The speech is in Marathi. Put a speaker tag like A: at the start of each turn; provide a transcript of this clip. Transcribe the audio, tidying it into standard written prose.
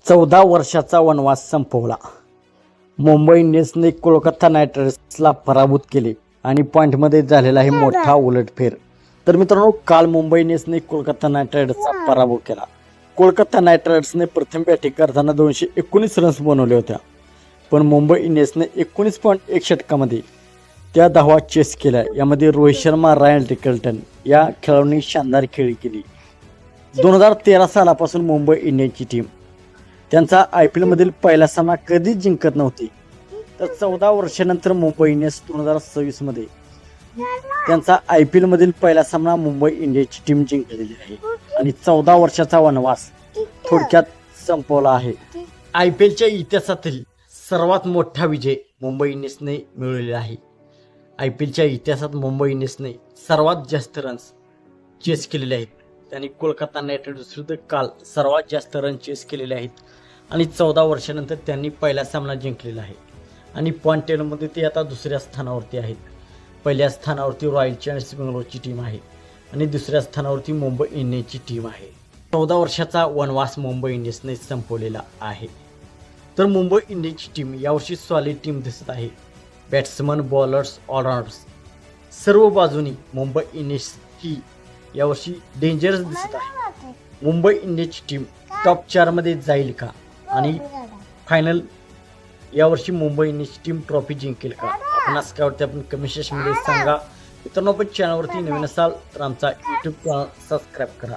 A: 14 वर्षाचा वनवास संपवला. मुंबई इंडियन्सने कोलकाता नाईट रायडर्सला पराभूत केले आणि पॉईंटमध्ये झालेला आहे मोठा उलटफेर. तर मित्रांनो, काल मुंबई इंडियन्सने कोलकाता नाईट रायडर्सचा पराभव केला. कोलकाता नाईट रायडर्सने प्रथम बॅटिंग करताना 219 रन्स बनवल्या होत्या, पण मुंबई इंडियन्सने 19.1 षटकामध्ये त्या धावा चेस केल्या. यामध्ये रोहित शर्मा, रायन रिकल्टन या खेळाडूंनी शानदार खेळी केली. 2013 सालापासून मुंबई इंडियन्सची टीम त्यांचा IPL मधील पहिला सामना कधीच जिंकत नव्हती. तर 14 वर्षानंतर मुंबई इंडियन्स 2026 मध्ये त्यांचा IPL मधील पहिला सामना मुंबई इंडियन्सची टीम जिंकलेली आहे आणि 14 वर्षाचा वनवास थोडक्यात संपवला आहे. IPLच्या इतिहासातील सर्वात मोठा विजय मुंबई इंडियन्सने मिळवलेला आहे. IPLच्या इतिहासात मुंबई इंडियन्सने सर्वात जास्त रन्स चेस केलेले आहेत. त्यांनी कोलकाता नाईट रायडर्स विरुद्ध काल सर्वात जास्त रन चेस केलेले आहेत आणि 14 वर्षानंतर त्यांनी पहिला सामना जिंकलेला आहे आणि पॉईंट टेबलमध्ये ते आता दुसऱ्या स्थानावरती आहेत. पहिल्या स्थानावरती रॉयल चॅलेंजर्स बेंगलोरची टीम आहे आणि दुसऱ्या स्थानावरती मुंबई इंडियन्सची टीम आहे. 14 वर्षाचा वनवास मुंबई इंडियन्सने संपवलेला आहे. तर मुंबई इंडियन्सची टीम यावर्षी सॉलिड टीम दिसत आहे. बॅट्समन, बॉलर्स, ऑलराऊंडर्स सर्व बाजूनी मुंबई इंडियन्स ही यावर्षी डेंजरस दिसत आहे. मुंबई इंडियन्सची टीम टॉप 4 मध्ये जाईल का आणि फायनल यावर्षी मुंबई इंडियन्सची टीम ट्रॉफी जिंकेल का? आपण काय वाटते आपण कमेंट सेक्शनमध्ये सांगा. मित्रांनो, आपण चॅनलवरती नवीन असाल तर आमचा YouTube चॅनल सबस्क्राईब करा.